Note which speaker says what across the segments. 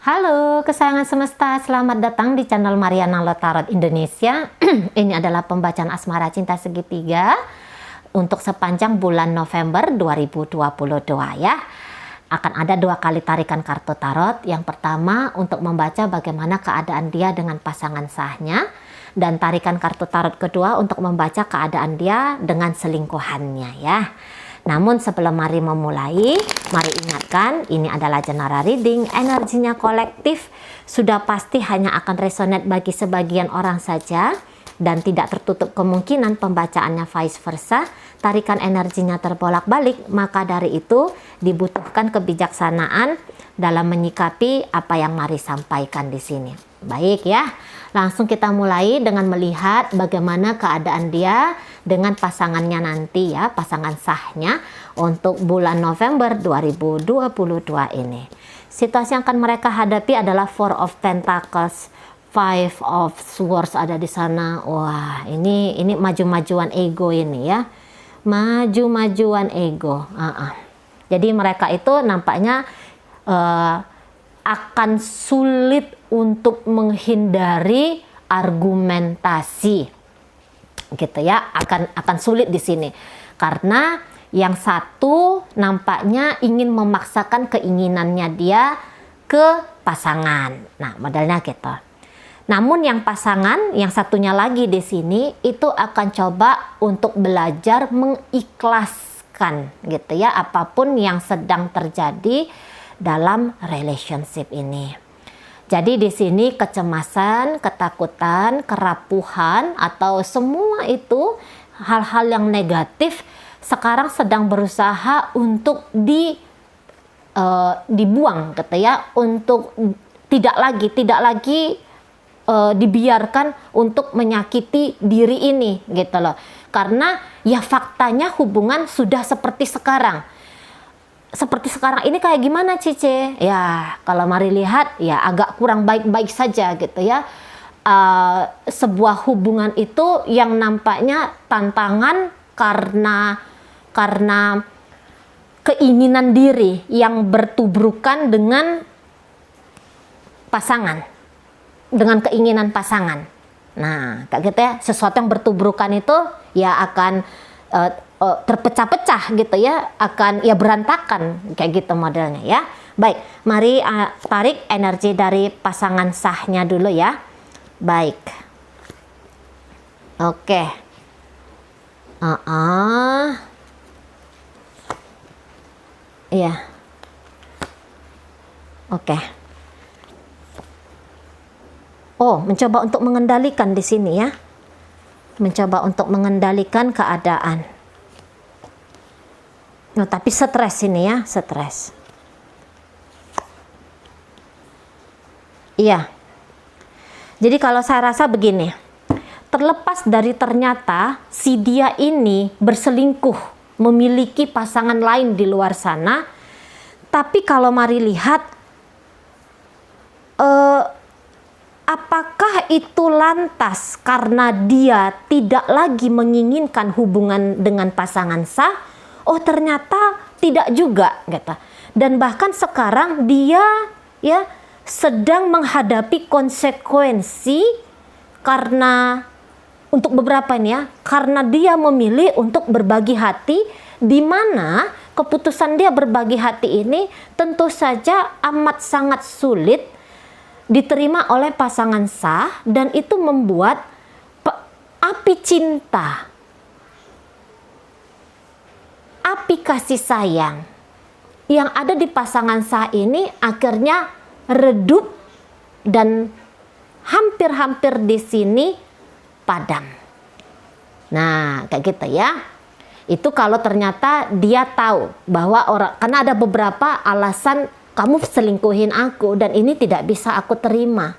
Speaker 1: Halo kesayangan semesta, selamat datang di channel Mariana Tarot Indonesia. Ini adalah pembacaan asmara cinta segitiga untuk sepanjang bulan November 2022 ya. Akan ada 2 kali tarikan kartu tarot. Yang pertama untuk membaca bagaimana keadaan dia dengan pasangan sahnya, dan tarikan kartu tarot kedua untuk membaca keadaan dia dengan selingkuhannya ya. Namun sebelum mari memulai, mari ingatkan ini adalah general reading, energinya kolektif, sudah pasti hanya akan resonate bagi sebagian orang saja dan tidak tertutup kemungkinan pembacaannya vice versa, tarikan energinya terbolak-balik, maka dari itu dibutuhkan kebijaksanaan dalam menyikapi apa yang mari sampaikan di sini. Baik ya, langsung kita mulai dengan melihat bagaimana keadaan dia dengan pasangannya nanti ya, pasangan sahnya untuk bulan November 2022 ini. Situasi yang akan mereka hadapi adalah Four of Pentacles, Five of Swords ada di sana. Wah, ini maju-majuan ego ini ya. Maju-majuan ego. Jadi mereka itu nampaknya akan sulit untuk menghindari argumentasi gitu ya, akan sulit di sini karena yang satu nampaknya ingin memaksakan keinginannya dia ke pasangan. Nah, modelnya gitu. Namun yang pasangan yang satunya lagi di sini itu akan coba untuk belajar mengikhlaskan gitu ya, apapun yang sedang terjadi dalam relationship ini. Jadi di sini kecemasan, ketakutan, kerapuhan atau semua itu hal-hal yang negatif sekarang sedang berusaha untuk dibuang gitu ya, untuk tidak lagi dibiarkan untuk menyakiti diri ini gitu loh. Karena ya faktanya hubungan sudah seperti sekarang. Seperti sekarang ini kayak gimana Cice? Ya kalau mari lihat ya agak kurang baik-baik saja gitu ya. Sebuah hubungan itu yang nampaknya tantangan karena keinginan diri yang bertubrukan dengan pasangan, dengan keinginan pasangan. Nah kayak gitu ya, sesuatu yang bertubrukan itu ya akan terpecah-pecah gitu ya, akan ya berantakan kayak gitu modelnya ya. Baik, mari tarik energi dari pasangan sahnya dulu ya. Baik, oke. Iya, oke. Oh, mencoba untuk mengendalikan di sini ya, mencoba untuk mengendalikan keadaan. Nah, tapi stres ini ya, stres. Iya. Jadi kalau saya rasa begini, terlepas dari ternyata si dia ini berselingkuh, memiliki pasangan lain di luar sana, tapi kalau mari lihat, apakah itu lantas karena dia tidak lagi menginginkan hubungan dengan pasangan sah? Oh ternyata tidak juga gitu. Dan bahkan sekarang dia ya sedang menghadapi konsekuensi karena untuk beberapa ini ya, karena dia memilih untuk berbagi hati, di mana keputusan dia berbagi hati ini tentu saja amat sangat sulit diterima oleh pasangan sah, dan itu membuat api cinta, api kasih sayang yang ada di pasangan sah ini akhirnya redup dan hampir-hampir di sini padam. Nah, kayak gitu ya. Itu kalau ternyata dia tahu bahwa karena ada beberapa alasan kamu selingkuhin aku dan ini tidak bisa aku terima.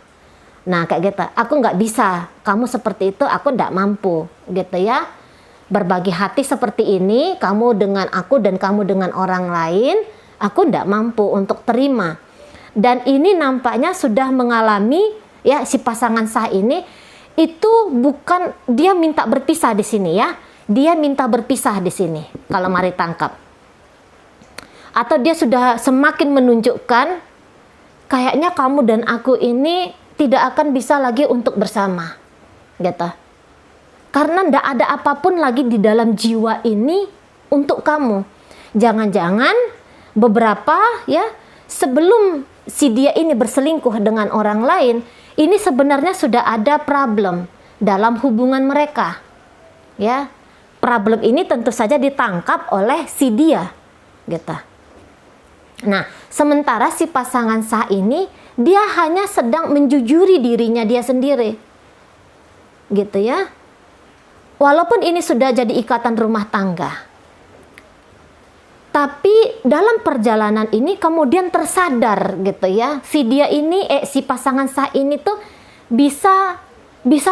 Speaker 1: Nah, kayak gitu. Aku nggak bisa. Kamu seperti itu, aku nggak mampu, gitu ya. Berbagi hati seperti ini, kamu dengan aku dan kamu dengan orang lain, aku tidak mampu untuk terima. Dan ini nampaknya sudah mengalami ya, si pasangan sah ini itu bukan dia minta berpisah di sini ya, dia minta berpisah di sini kalau mari tangkap. Atau dia sudah semakin menunjukkan kayaknya kamu dan aku ini tidak akan bisa lagi untuk bersama, gitu. Karena ndak ada apapun lagi di dalam jiwa ini untuk kamu. Jangan-jangan beberapa ya sebelum si dia ini berselingkuh dengan orang lain, ini sebenarnya sudah ada problem dalam hubungan mereka. Ya, problem ini tentu saja ditangkap oleh si dia, gitu. Nah, sementara si pasangan sah ini dia hanya sedang menjujuri dirinya dia sendiri, gitu ya. Walaupun ini sudah jadi ikatan rumah tangga, tapi dalam perjalanan ini kemudian tersadar, gitu ya, si dia ini, si pasangan sah ini tuh bisa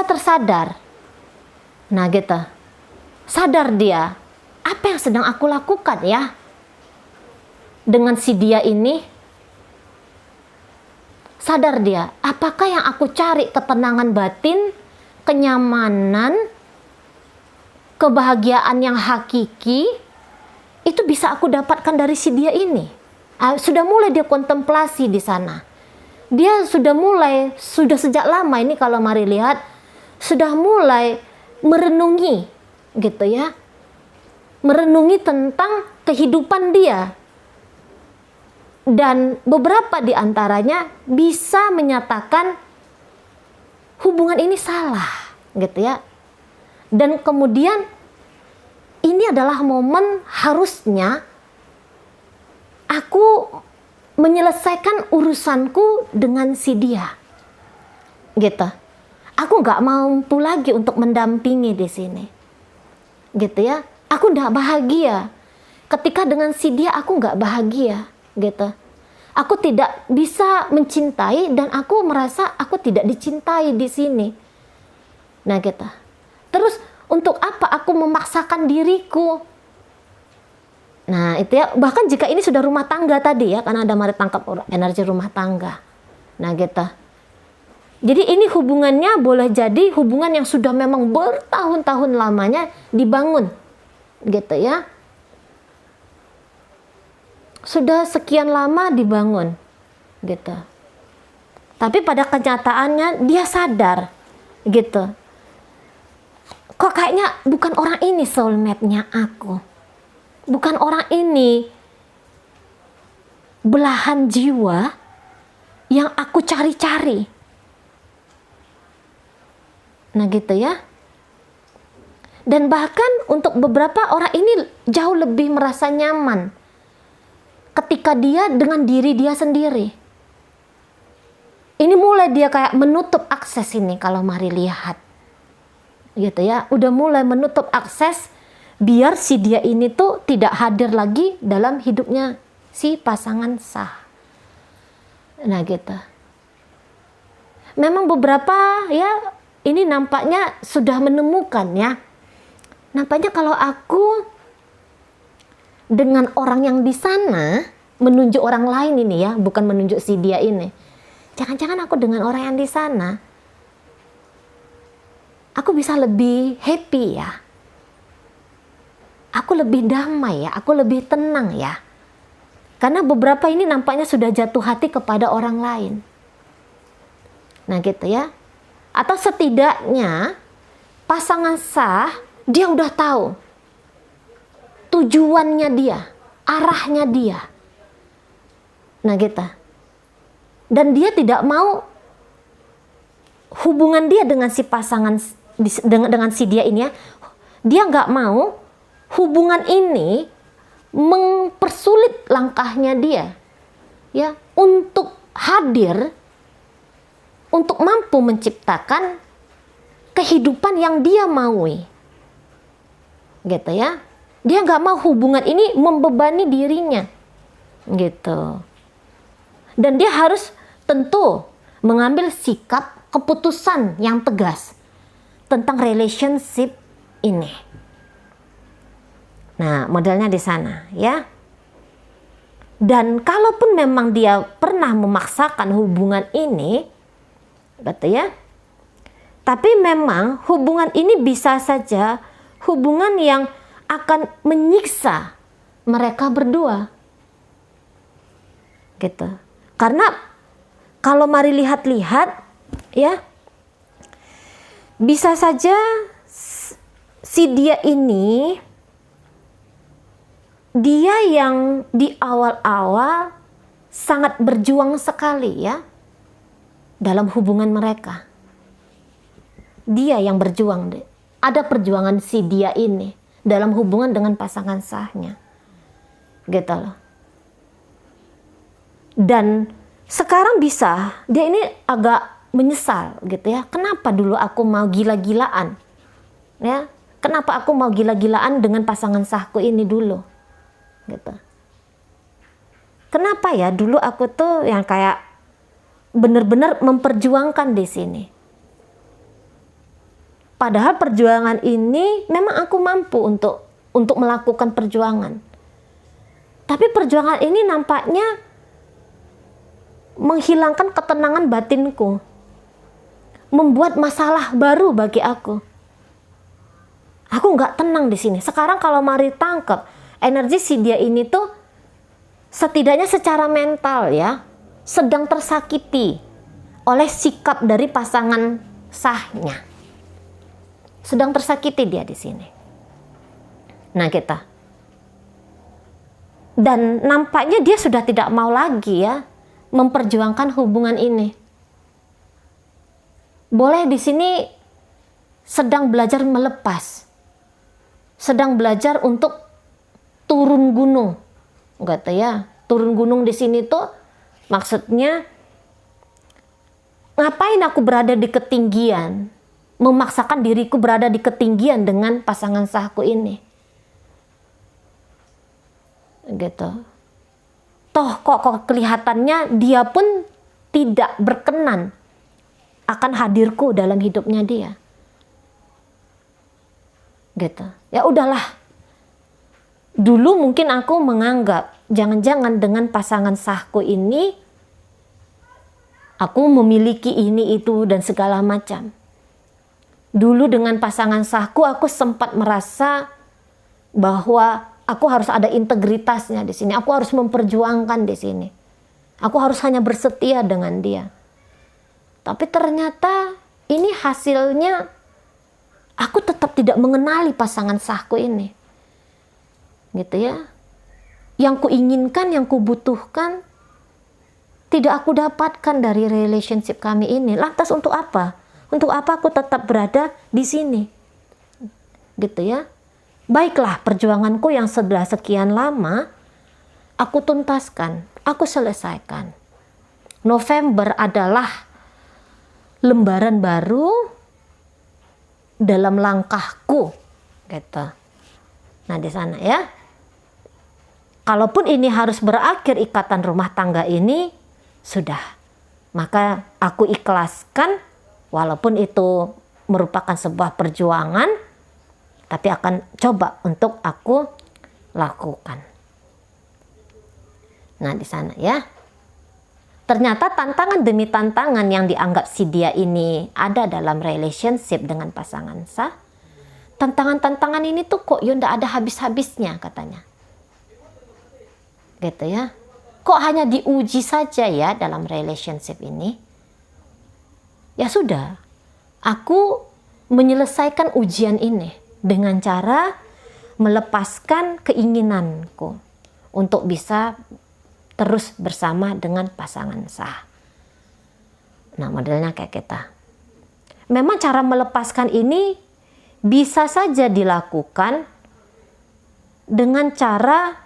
Speaker 1: tersadar. Nah, gitu. Sadar dia, apa yang sedang aku lakukan ya dengan si dia ini? Sadar dia, apakah yang aku cari ketenangan batin, kenyamanan, kebahagiaan yang hakiki itu bisa aku dapatkan dari si dia ini? Sudah mulai dia kontemplasi di sana. Dia sudah sejak lama ini kalau mari lihat, sudah mulai merenungi, gitu ya. Merenungi tentang kehidupan dia. Dan beberapa di antaranya bisa menyatakan hubungan ini salah, gitu ya. Dan kemudian ini adalah momen harusnya aku menyelesaikan urusanku dengan si dia, gitu. Aku nggak mampu lagi untuk mendampingi di sini, gitu ya. Aku nggak bahagia ketika dengan si dia, aku nggak bahagia, gitu. Aku tidak bisa mencintai dan aku merasa aku tidak dicintai di sini. Nah, gitu. Terus untuk apa aku memaksakan diriku? Nah, itu ya, bahkan jika ini sudah rumah tangga tadi ya, karena ada mari tangkap energi rumah tangga. Nah, gitu. Jadi ini hubungannya boleh jadi hubungan yang sudah memang bertahun-tahun lamanya dibangun, gitu ya. Sudah sekian lama dibangun, gitu. Tapi pada kenyataannya dia sadar, gitu. Kok kayaknya bukan orang ini soulmate-nya aku. Bukan orang ini belahan jiwa yang aku cari-cari. Nah, gitu ya. Dan bahkan untuk beberapa orang ini jauh lebih merasa nyaman ketika dia dengan diri dia sendiri. Ini mulai dia kayak menutup akses ini kalau mari lihat, gitu ya. Udah mulai menutup akses biar si dia ini tuh tidak hadir lagi dalam hidupnya si pasangan sah. Nah, gitu. Memang beberapa ya ini nampaknya sudah menemukan ya. Nampaknya kalau aku dengan orang yang di sana menunjuk orang lain ini ya, bukan menunjuk si dia ini. Jangan-jangan aku dengan orang yang di sana, aku bisa lebih happy ya. Aku lebih damai ya, aku lebih tenang ya. Karena beberapa ini nampaknya sudah jatuh hati kepada orang lain. Nah, gitu ya. Atau setidaknya pasangan sah dia udah tahu tujuannya dia, arahnya dia. Nah, gitu. Dan dia tidak mau hubungan dia dengan si pasangan dengan si dia ini ya, dia nggak mau hubungan ini mempersulit langkahnya dia ya untuk hadir, untuk mampu menciptakan kehidupan yang dia maui, gitu ya. Dia nggak mau hubungan ini membebani dirinya, gitu. Dan dia harus tentu mengambil sikap keputusan yang tegas tentang relationship ini. Nah, modelnya di sana ya. Dan kalaupun memang dia pernah memaksakan hubungan ini, betul ya. Tapi memang hubungan ini bisa saja hubungan yang akan menyiksa mereka berdua. Gitu. Karena kalau mari lihat-lihat ya, bisa saja si dia ini, dia yang di awal-awal sangat berjuang sekali ya dalam hubungan mereka. Dia yang berjuang deh. Ada perjuangan si dia ini dalam hubungan dengan pasangan sahnya. Gitu loh. Dan sekarang bisa, dia ini agak menyesal gitu ya. Kenapa dulu aku mau gila-gilaan? Ya, kenapa aku mau gila-gilaan dengan pasangan sahku ini dulu? Gitu. Kenapa ya dulu aku tuh yang kayak benar-benar memperjuangkan di sini. Padahal perjuangan ini memang aku mampu untuk melakukan perjuangan. Tapi perjuangan ini nampaknya menghilangkan ketenangan batinku. Membuat masalah baru bagi aku. Aku nggak tenang di sini. Sekarang kalau mari tangkap energi si dia ini tuh setidaknya secara mental ya sedang tersakiti oleh sikap dari pasangan sahnya. Sedang tersakiti dia di sini. Nah kita. Dan nampaknya dia sudah tidak mau lagi ya memperjuangkan hubungan ini. Boleh di sini sedang belajar melepas. Sedang belajar untuk turun gunung. Gitu ya. Turun gunung di sini tuh maksudnya ngapain aku berada di ketinggian? Memaksakan diriku berada di ketinggian dengan pasangan sahku ini. Gitu. Toh kok kelihatannya dia pun tidak berkenan akan hadirku dalam hidupnya dia. Gitu. Ya udahlah. Dulu mungkin aku menganggap jangan-jangan dengan pasangan sahku ini aku memiliki ini itu dan segala macam. Dulu dengan pasangan sahku aku sempat merasa bahwa aku harus ada integritasnya di sini. Aku harus memperjuangkan di sini. Aku harus hanya bersetia dengan dia. Tapi ternyata ini hasilnya aku tetap tidak mengenali pasangan sahku ini. Gitu ya. Yang kuinginkan, yang kubutuhkan tidak aku dapatkan dari relationship kami ini. Lantas untuk apa? Untuk apa aku tetap berada di sini? Gitu ya. Baiklah, perjuanganku yang sudah sekian lama aku tuntaskan, aku selesaikan. November adalah lembaran baru dalam langkahku, gitu. Nah, di sana ya. Kalaupun ini harus berakhir ikatan rumah tangga ini, sudah. Maka aku ikhlaskan, walaupun itu merupakan sebuah perjuangan, tapi akan coba untuk aku lakukan. Nah, di sana ya. Ternyata tantangan demi tantangan yang dianggap si dia ini ada dalam relationship dengan pasangan sah. Tantangan-tantangan ini tuh kok ndak ada habis-habisnya katanya. Gitu ya. Kok hanya diuji saja ya dalam relationship ini? Ya sudah, aku menyelesaikan ujian ini dengan cara melepaskan keinginanku untuk bisa terus bersama dengan pasangan sah. Nah, modelnya kayak kita. Memang cara melepaskan ini bisa saja dilakukan dengan cara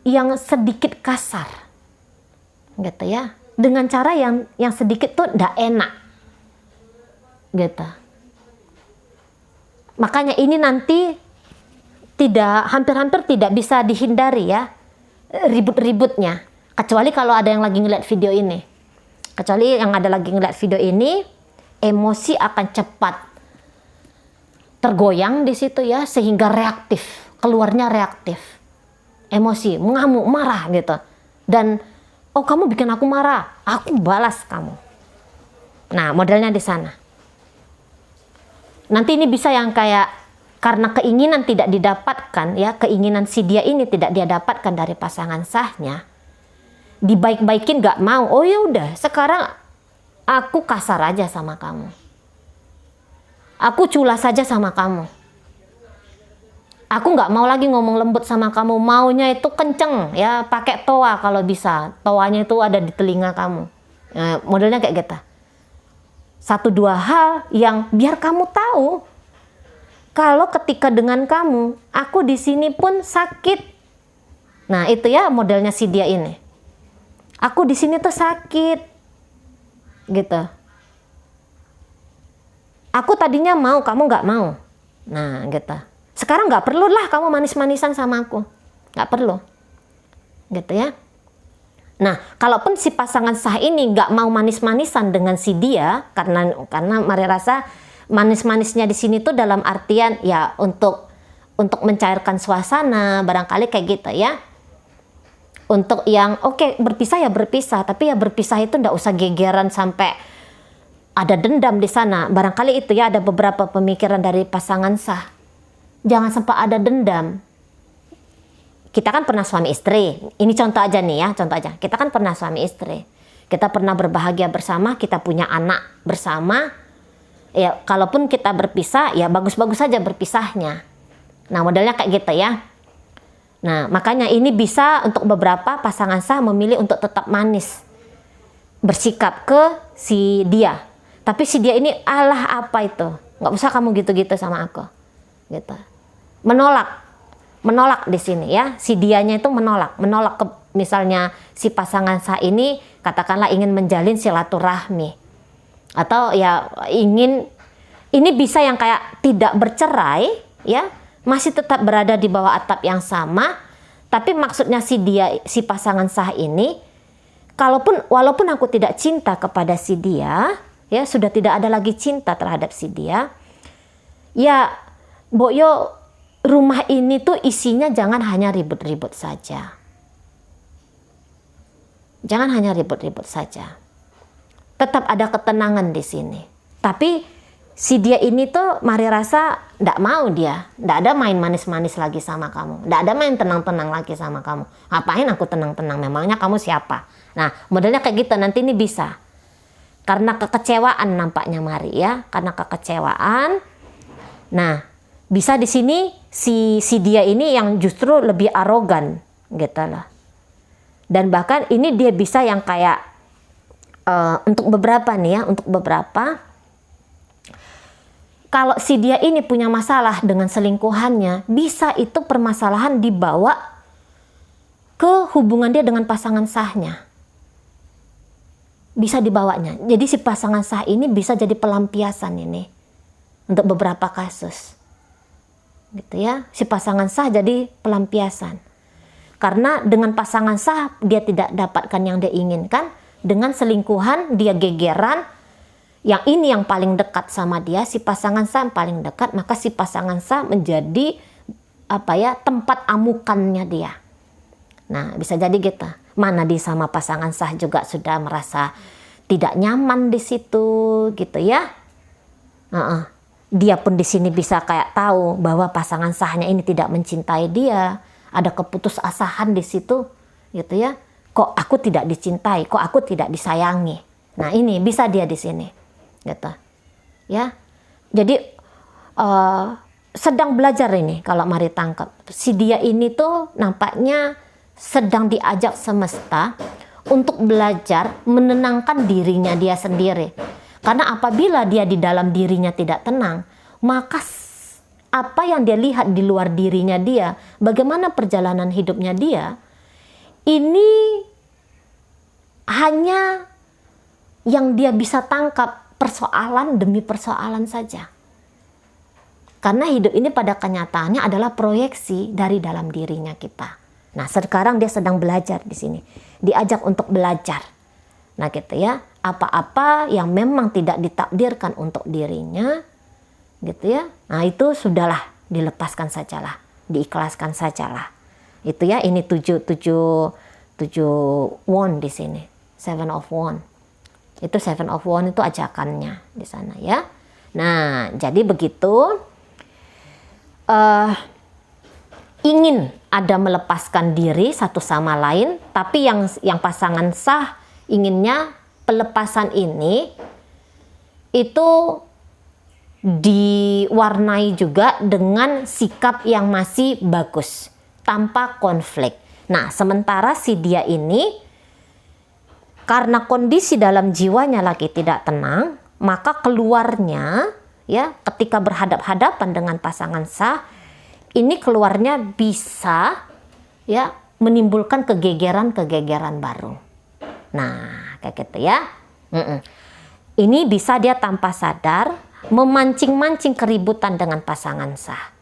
Speaker 1: yang sedikit kasar. Gitu ya. Dengan cara yang sedikit tuh ndak enak. Gitu. Makanya ini nanti hampir-hampir tidak bisa dihindari ya. Ribut-ributnya, kecuali kalau ada yang lagi ngeliat video ini. Kecuali yang ada lagi ngeliat video ini, emosi akan cepat tergoyang di situ ya, sehingga reaktif, keluarnya reaktif, emosi, mengamuk, marah gitu. Dan oh kamu bikin aku marah, aku balas kamu. Nah modelnya di sana. Nanti ini bisa yang kayak karena keinginan tidak didapatkan ya, keinginan si dia ini tidak dia dapatkan dari pasangan sahnya, dibaik-baikin nggak mau. Oh ya udah, sekarang aku kasar aja sama kamu. Aku culas saja sama kamu. Aku nggak mau lagi ngomong lembut sama kamu. Maunya itu kenceng ya, pakai toa kalau bisa. Toanya itu ada di telinga kamu. Nah, modelnya kayak gitu. Satu dua hal yang biar kamu tahu kalau ketika dengan kamu, aku di sini pun sakit. Nah itu ya modelnya si dia ini. Aku di sini tuh sakit, gitu. Aku tadinya mau, kamu nggak mau. Nah gitu. Sekarang nggak perlu lah kamu manis-manisan sama aku, nggak perlu, gitu ya. Nah, kalaupun si pasangan sah ini nggak mau manis-manisan dengan si dia, karena Mari rasa manis-manisnya di sini tuh dalam artian ya untuk mencairkan suasana, barangkali kayak gitu ya. Untuk yang oke, berpisah ya berpisah, tapi ya berpisah itu nggak usah gegeran sampai ada dendam di sana. Barangkali itu ya ada beberapa pemikiran dari pasangan sah. Jangan sampai ada dendam. Kita kan pernah suami istri. Ini contoh aja nih ya, contoh aja. Kita kan pernah suami istri. Kita pernah berbahagia bersama, kita punya anak bersama. Ya, kalaupun kita berpisah, ya bagus-bagus saja berpisahnya. Nah, modelnya kayak gitu ya. Nah, makanya ini bisa untuk beberapa pasangan sah memilih untuk tetap manis. Bersikap ke si dia. Tapi si dia ini, alah apa itu? Nggak usah kamu gitu-gitu sama aku. Gitu. Menolak di sini ya, si dianya itu menolak ke misalnya si pasangan sah ini katakanlah ingin menjalin silaturahmi atau ya ingin, ini bisa yang kayak tidak bercerai ya, masih tetap berada di bawah atap yang sama, tapi maksudnya si pasangan sah ini walaupun aku tidak cinta kepada si dia ya, sudah tidak ada lagi cinta terhadap si dia ya, Boyo, rumah ini tuh isinya jangan hanya ribut-ribut saja. Jangan hanya ribut-ribut saja. Tetap ada ketenangan di sini. Tapi si dia ini tuh Mari rasa nggak mau dia. Nggak ada main manis-manis lagi sama kamu. Nggak ada main tenang-tenang lagi sama kamu. Ngapain aku tenang-tenang? Memangnya kamu siapa? Nah, modelnya kayak gitu nanti ini bisa. Karena kekecewaan nampaknya Mari ya. Karena kekecewaan. Nah, bisa di sini si dia ini yang justru lebih arogan gitu lah. Dan bahkan ini dia bisa yang kayak untuk beberapa nih ya, untuk beberapa kalau si dia ini punya masalah dengan selingkuhannya, bisa itu permasalahan dibawa ke hubungan dia dengan pasangan sahnya. Bisa dibawanya. Jadi si pasangan sah ini bisa jadi pelampiasan ini untuk beberapa kasus. Gitu ya, si pasangan sah jadi pelampiasan karena dengan pasangan sah dia tidak dapatkan yang dia inginkan, dengan selingkuhan dia gegeran, yang ini yang paling dekat sama dia, si pasangan sah yang paling dekat, maka si pasangan sah menjadi tempat amukannya dia. Nah bisa jadi gitu, mana di sama pasangan sah juga sudah merasa tidak nyaman di situ gitu ya. Dia pun di sini bisa kayak tahu bahwa pasangan sahnya ini tidak mencintai dia, ada keputusasaan di situ, gitu ya. Kok aku tidak dicintai, kok aku tidak disayangi. Nah ini bisa dia di sini, gitu, ya. Jadi sedang belajar ini kalau Mari tangkap. Si dia ini tuh nampaknya sedang diajak semesta untuk belajar menenangkan dirinya dia sendiri. Karena apabila dia di dalam dirinya tidak tenang, maka apa yang dia lihat di luar dirinya dia, bagaimana perjalanan hidupnya dia, ini hanya yang dia bisa tangkap persoalan demi persoalan saja. Karena hidup ini pada kenyataannya adalah proyeksi dari dalam dirinya kita. Nah, sekarang dia sedang belajar di sini, diajak untuk belajar. Nah, gitu ya. Apa-apa yang memang tidak ditakdirkan untuk dirinya, gitu ya. Nah itu sudahlah, dilepaskan sajalah, diikhlaskan sajalah. Itu ya, ini 7 wand di sini, 7 of wand. Itu 7 of wand itu ajakannya di sana ya. Nah jadi begitu. ingin ada melepaskan diri satu sama lain, tapi yang pasangan sah inginnya pelepasan ini itu diwarnai juga dengan sikap yang masih bagus, tanpa konflik. Nah, sementara si dia ini karena kondisi dalam jiwanya lagi tidak tenang, maka keluarnya ya ketika berhadap-hadapan dengan pasangan sah, ini keluarnya bisa ya menimbulkan kegegeran-kegegeran baru. Nah, kayak gitu ya. Ini bisa dia tanpa sadar memancing-mancing keributan dengan pasangan sah.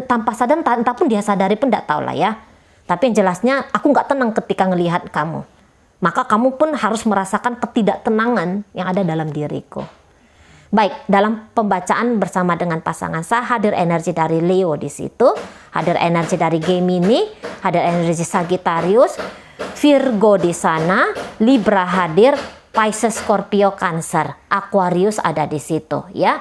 Speaker 1: Tanpa sadar, entah pun dia sadari pun tidak tahu lah ya. Tapi yang jelasnya aku nggak tenang ketika ngelihat kamu. Maka kamu pun harus merasakan ketidaktenangan yang ada dalam diriku. Baik, dalam pembacaan bersama dengan pasangan sah hadir energi dari Leo di situ, hadir energi dari Gemini, hadir energi Sagittarius, Virgo di sana, Libra hadir, Pisces, Scorpio, Cancer, Aquarius ada di situ ya.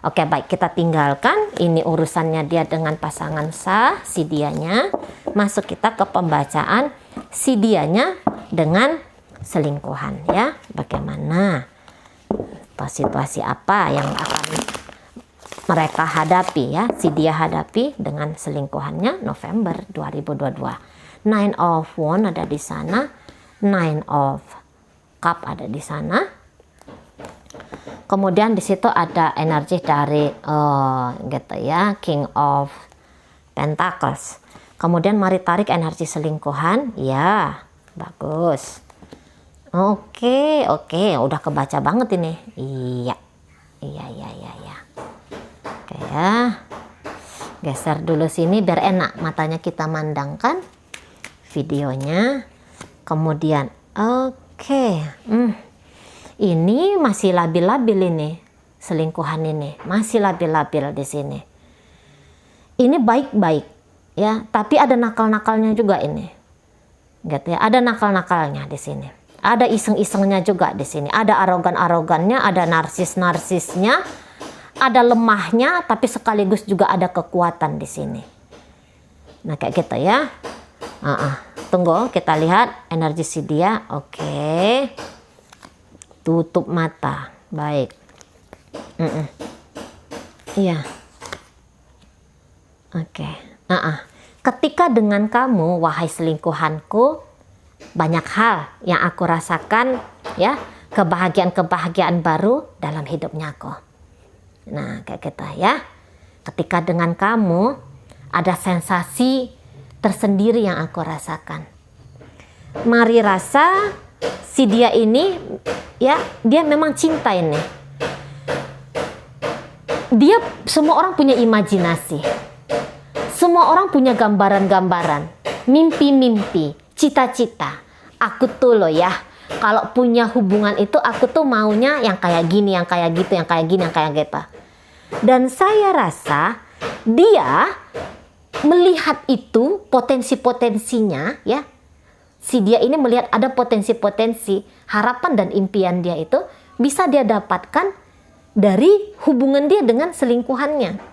Speaker 1: Oke, baik, kita tinggalkan ini urusannya dia dengan pasangan sah, si dianya. Masuk kita ke pembacaan si dianya dengan selingkuhan ya. Bagaimana situasi apa yang akan mereka hadapi ya, si dia hadapi dengan selingkuhannya November 2022. Nine of Wands ada di sana, Nine of Cup ada di sana. Kemudian di situ ada energi dari gitu ya, King of Pentacles. Kemudian mari tarik energi selingkuhan. Ya, bagus. Oke, udah kebaca banget ini. Iya. Oke ya. Geser dulu sini biar enak matanya kita mandangkan videonya. Kemudian, oke. Ini masih labil-labil ini. Selingkuhan ini masih labil-labil di sini. Ini baik-baik ya, tapi ada nakal-nakalnya juga ini. Gitu ya, ada nakal-nakalnya di sini. Ada iseng-isengnya juga di sini. Ada arogan-arogannya, ada narsis-narsisnya, ada lemahnya, tapi sekaligus juga ada kekuatan di sini. Nah, kayak gitu ya. Tunggu, kita lihat energi si dia. Oke. Tutup mata. Baik. Iya. Oke. Ketika dengan kamu, wahai selingkuhanku, banyak hal yang aku rasakan ya, kebahagiaan-kebahagiaan baru dalam hidupnya aku. Nah, kayak gitu ya. Ketika dengan kamu ada sensasi tersendiri yang aku rasakan. Mari rasa si dia ini ya, dia memang cinta ini. Dia, semua orang punya imajinasi. Semua orang punya gambaran-gambaran, mimpi-mimpi, cita-cita. Aku tuh loh ya, kalau punya hubungan itu aku tuh maunya yang kayak gini, yang kayak gitu, yang kayak gini, yang kayak gitu. Dan saya rasa dia melihat itu potensi-potensinya ya. Si dia ini melihat ada potensi-potensi, harapan dan impian dia itu bisa dia dapatkan dari hubungan dia dengan selingkuhannya.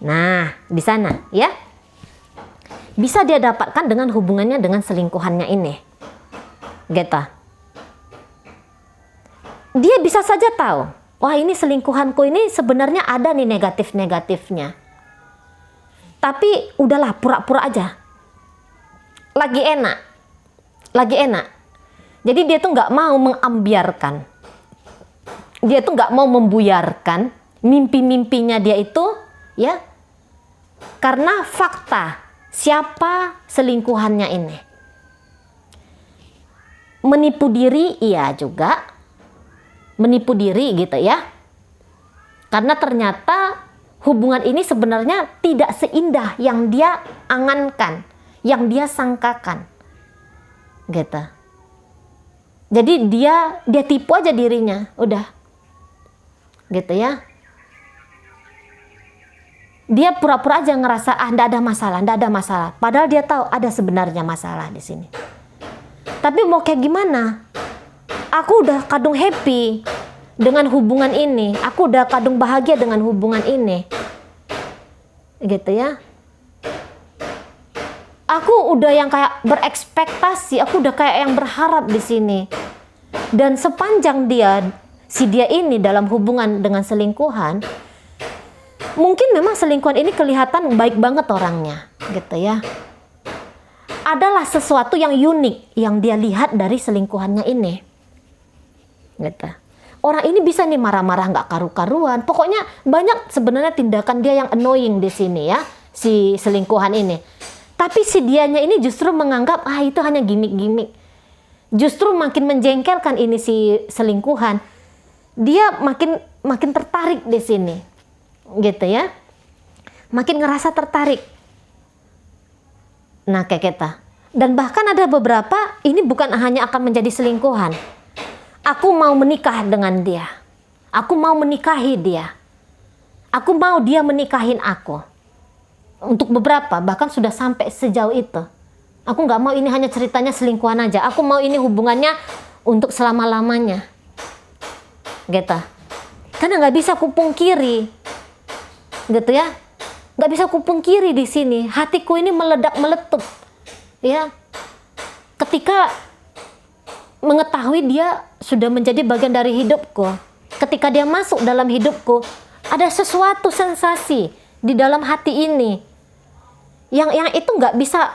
Speaker 1: Nah, di sana ya. Bisa dia dapatkan dengan hubungannya dengan selingkuhannya ini. Gitu. Dia bisa saja tahu, wah ini selingkuhanku ini sebenarnya ada nih negatif-negatifnya. Tapi udahlah, pura-pura aja. Lagi enak. Jadi dia tuh nggak mau mengambiarkan. Dia tuh nggak mau membuyarkan mimpi-mimpinya dia itu ya. Karena fakta siapa selingkuhannya ini. Menipu diri, iya juga. Menipu diri gitu ya. Karena ternyata hubungan ini sebenarnya tidak seindah yang dia angankan, yang dia sangkakan. Gitu. Jadi dia tipu aja dirinya, udah. Gitu ya. Dia pura-pura aja ngerasa ndak ada masalah. Padahal dia tahu ada sebenarnya masalah di sini. Tapi mau kayak gimana? Aku udah kadung happy dengan hubungan ini. Aku udah kadung bahagia dengan hubungan ini. Gitu ya. Aku udah yang kayak berekspektasi, aku udah kayak yang berharap di sini. Dan sepanjang si dia ini dalam hubungan dengan selingkuhan, mungkin memang selingkuhan ini kelihatan baik banget orangnya, gitu ya. Adalah sesuatu yang unik yang dia lihat dari selingkuhannya ini, gitu. Orang ini bisa nih marah-marah nggak karu-karuan. Pokoknya banyak sebenarnya tindakan dia yang annoying di sini ya, si selingkuhan ini. Tapi si dianya ini justru menganggap itu hanya gimmick-gimmick. Justru makin menjengkelkan ini si selingkuhan. Dia makin tertarik di sini, gitu ya. Makin ngerasa tertarik. Nah, kayak kita. Dan bahkan ada beberapa, ini bukan hanya akan menjadi selingkuhan. Aku mau menikah dengan dia. Aku mau menikahi dia. Aku mau dia menikahin aku. Untuk beberapa, bahkan sudah sampai sejauh itu. Aku nggak mau ini hanya ceritanya selingkuhan aja. Aku mau ini hubungannya untuk selama-lamanya. Gitu. Karena nggak bisa kupungkiri. Gitu ya. Nggak bisa kupungkiri di sini. Hatiku ini meledak meletup, ya. Ketika mengetahui dia sudah menjadi bagian dari hidupku, ketika dia masuk dalam hidupku, ada sesuatu sensasi di dalam hati ini, yang itu nggak bisa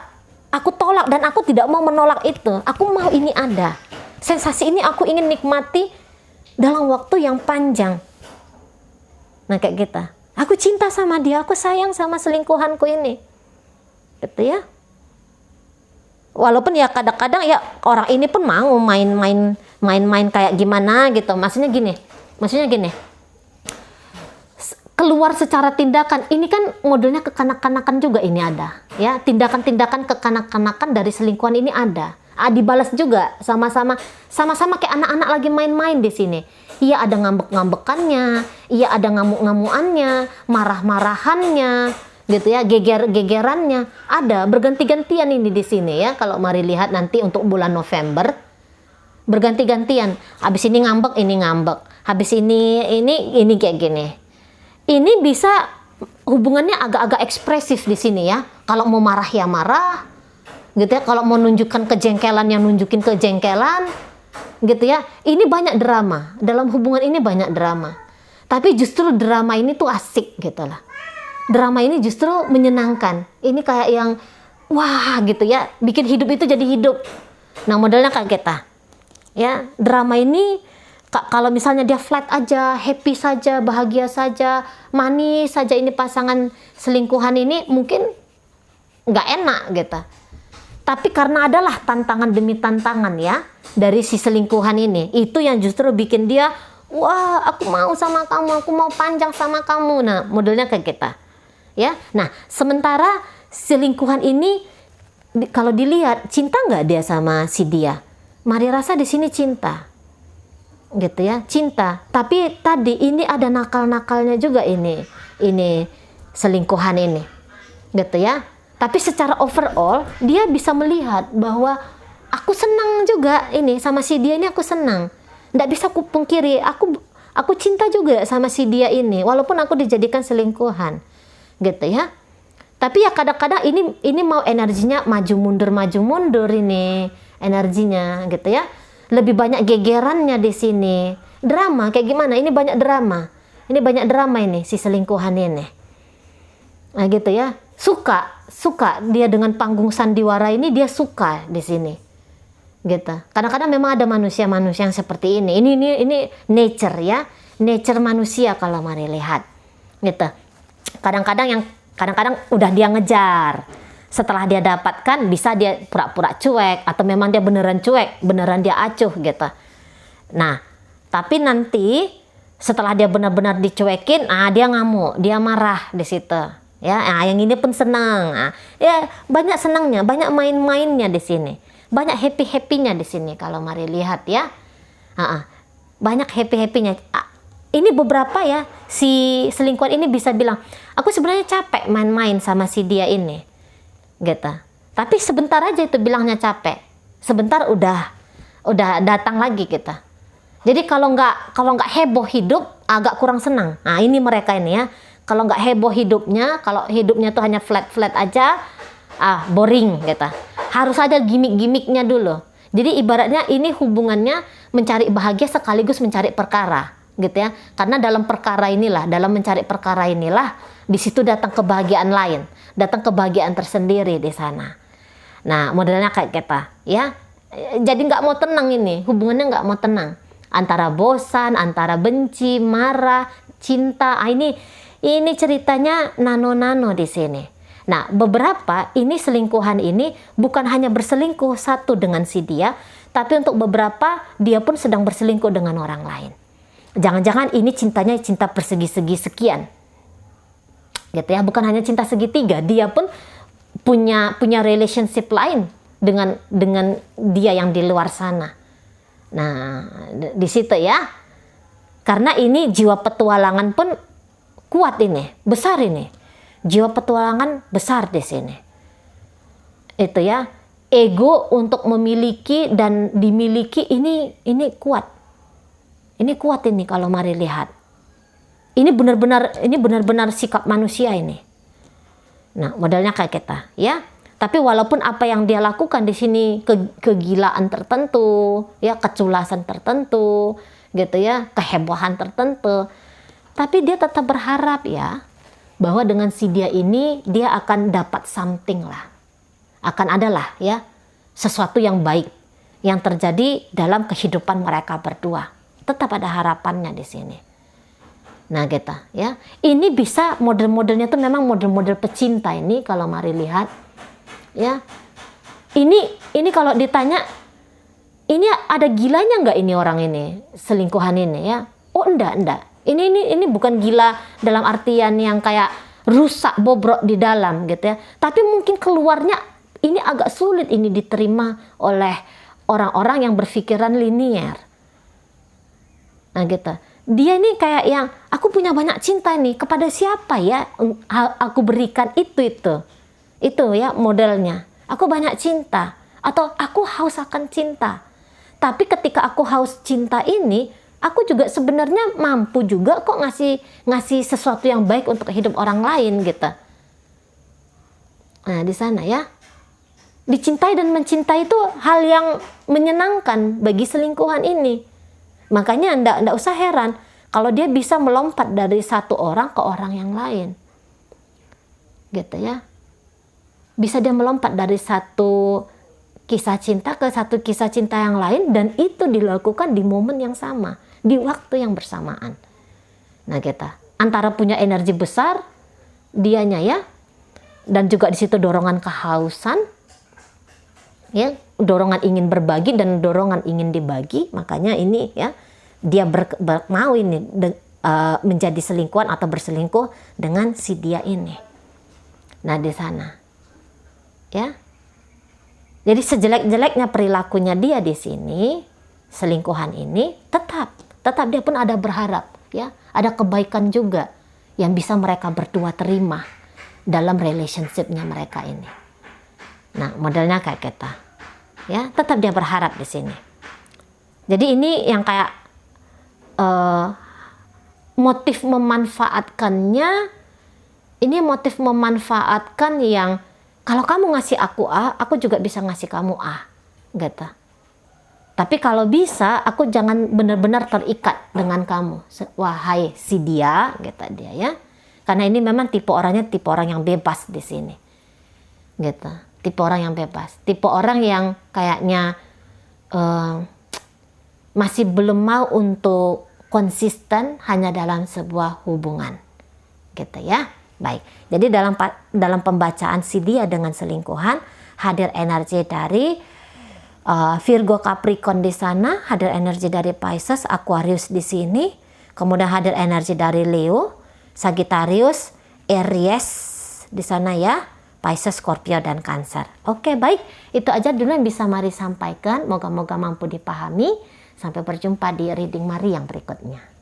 Speaker 1: aku tolak dan aku tidak mau menolak itu. Aku mau ini ada. Sensasi ini aku ingin nikmati dalam waktu yang panjang. Nah, kayak kita. Aku cinta sama dia, aku sayang sama selingkuhanku ini. Gitu ya. Walaupun ya kadang-kadang ya orang ini pun mau main-main kayak gimana gitu. Maksudnya gini. Keluar secara tindakan. Ini kan modelnya kekanak-kanakan juga ini ada. Ya, tindakan-tindakan kekanak-kanakan dari selingkuhan ini ada. Dibalas juga sama-sama kayak anak-anak lagi main-main di sini. Iya ada ngambek-ngambekannya, iya ada ngamuk-ngamuannya, marah-marahannya, gitu ya, geger-gegerannya. Ada berganti-gantian ini di sini ya. Kalau mari lihat nanti untuk bulan November, berganti-gantian. Habis ini ngambek, ini ngambek. Habis ini kayak gini. Ini bisa hubungannya agak-agak ekspresif di sini ya. Kalau mau marah ya marah, gitu ya. Kalau mau nunjukkan kejengkelan yang nunjukin kejengkelan, gitu ya. Ini banyak drama. Dalam hubungan ini banyak drama. Tapi justru drama ini tuh asik gitu lah. Drama ini justru menyenangkan. Ini kayak yang wah gitu ya, bikin hidup itu jadi hidup. Nah, modelnya kayak kita. Ya, drama ini kalau misalnya dia flat aja, happy saja, bahagia saja, manis saja ini pasangan selingkuhan ini mungkin nggak enak gitu. Tapi karena adalah tantangan demi tantangan ya dari si selingkuhan ini, itu yang justru bikin dia, wah aku mau sama kamu, aku mau panjang sama kamu. Nah, modelnya kayak kita. Ya, nah sementara selingkuhan ini kalau dilihat cinta nggak dia sama si dia? Mari rasa di sini cinta, gitu ya, cinta. Tapi tadi ini ada nakal-nakalnya juga ini selingkuhan ini, gitu ya. Tapi secara overall dia bisa melihat bahwa aku senang juga ini sama si dia ini, aku senang. Nggak bisa aku pungkiri, aku cinta juga sama si dia ini, walaupun aku dijadikan selingkuhan, gitu ya. Tapi ya kadang-kadang ini mau energinya maju mundur ini energinya, gitu ya. Lebih banyak gegerannya di sini. Drama kayak gimana? Ini banyak drama. Ini banyak drama ini si selingkuhan ini. Nah, gitu ya. Suka dia dengan panggung sandiwara ini, dia suka di sini. Gitu. Kadang-kadang memang ada manusia-manusia yang seperti ini. Ini nature ya. Nature manusia kalau mari lihat. Gitu. Kadang-kadang udah dia ngejar. Setelah dia dapatkan, bisa dia pura-pura cuek, atau memang dia beneran cuek, beneran dia acuh gitu. Nah, tapi nanti setelah dia benar-benar dicuekin, dia ngamuk, dia marah di situ. Ya, yang ini pun senang. Ya, banyak senangnya, banyak main-mainnya di sini. Banyak happy-happynya di sini kalau mari lihat ya. Banyak happy-happynya. Ini beberapa ya, si selingkuhan ini bisa bilang, aku sebenarnya capek main-main sama si dia ini. Gitu. Tapi sebentar aja itu bilangnya capek. Sebentar udah datang lagi kita. Jadi kalau nggak heboh hidup, agak kurang senang. Nah, ini mereka ini ya. Kalau nggak heboh hidupnya, kalau hidupnya tuh hanya flat aja, boring gitu. Harus ada gimmick-gimmicknya dulu. Jadi ibaratnya ini hubungannya mencari bahagia sekaligus mencari perkara, gitu ya. Karena dalam perkara inilah, dalam mencari perkara inilah, di situ datang kebahagiaan lain, datang kebahagiaan tersendiri di sana. Nah, modelnya kayak kita, ya. Jadi nggak mau tenang ini, hubungannya nggak mau tenang. Antara bosan, antara benci, marah, cinta. Ini ceritanya nano-nano di sini. Nah, beberapa ini selingkuhan ini bukan hanya berselingkuh satu dengan si dia, tapi untuk beberapa dia pun sedang berselingkuh dengan orang lain. Jangan-jangan ini cintanya cinta persegi-segi sekian. Gitu ya, bukan hanya cinta segitiga, dia pun punya relationship lain dengan dia yang di luar sana. Nah, di situ ya. Karena ini jiwa petualangan pun kuat ini, besar ini. Jiwa petualangan besar di sini. Itu ya, ego untuk memiliki dan dimiliki ini kuat. Ini kuat ini kalau mari lihat. Ini benar-benar sikap manusia ini. Nah, modelnya kayak kita, ya. Tapi walaupun apa yang dia lakukan di sini kegilaan tertentu, ya, keculasan tertentu, gitu ya, kehebohan tertentu, tapi dia tetap berharap ya bahwa dengan si dia ini dia akan dapat something lah, akan adalah ya sesuatu yang baik yang terjadi dalam kehidupan mereka berdua. Tetap ada harapannya di sini. Nah, gitu ya. Ini bisa model-modelnya tuh memang model-model pecinta ini kalau mari lihat ya. Ini kalau ditanya ini ada gilanya nggak ini orang ini selingkuhan ini ya? Oh, enggak. Ini bukan gila dalam artian yang kayak rusak bobrok di dalam gitu ya. Tapi mungkin keluarnya ini agak sulit ini diterima oleh orang-orang yang berpikiran linier. Nah, gitu. Dia ini kayak yang aku punya banyak cinta nih, kepada siapa ya aku berikan itu ya modelnya. Aku banyak cinta atau aku haus akan cinta. Tapi ketika aku haus cinta ini, aku juga sebenarnya mampu juga kok ngasih sesuatu yang baik untuk hidup orang lain gitu. Nah, di sana ya. Dicintai dan mencintai itu hal yang menyenangkan bagi selingkuhan ini. Makanya ndak usah heran kalau dia bisa melompat dari satu orang ke orang yang lain. Gitu ya. Bisa dia melompat dari satu kisah cinta ke satu kisah cinta yang lain, dan itu dilakukan di momen yang sama, di waktu yang bersamaan. Nah, kita antara punya energi besar dianya ya, dan juga di situ dorongan kehausan ya, dorongan ingin berbagi dan dorongan ingin dibagi. Makanya ini ya, dia mau ini menjadi selingkuhan atau berselingkuh dengan si dia ini. Nah, di sana ya. Jadi sejelek-jeleknya perilakunya dia di sini, selingkuhan ini tetap dia pun ada berharap ya, ada kebaikan juga yang bisa mereka berdua terima dalam relationship-nya mereka ini. Nah, modelnya kayak kita. Ya, tetap dia berharap di sini. Jadi ini yang kayak motif memanfaatkannya, ini motif memanfaatkan yang kalau kamu ngasih aku A, aku juga bisa ngasih kamu A, gitu. Tapi kalau bisa, aku jangan benar-benar terikat dengan kamu, wahai si dia, gitu dia ya. Karena ini memang tipe orangnya tipe orang yang bebas di sini, gitu. Tipe orang yang bebas, tipe orang yang kayaknya masih belum mau untuk konsisten hanya dalam sebuah hubungan, gitu ya. Baik, jadi dalam pembacaan si dia dengan selingkuhan, hadir energi dari Virgo Capricorn di sana, hadir energi dari Pisces, Aquarius di sini, kemudian hadir energi dari Leo, Sagittarius, Aries di sana ya, Pisces, Scorpio, dan Cancer. Oke, baik, itu aja dulu yang bisa Mari sampaikan. Moga-moga mampu dipahami. Sampai berjumpa di reading Mari yang berikutnya.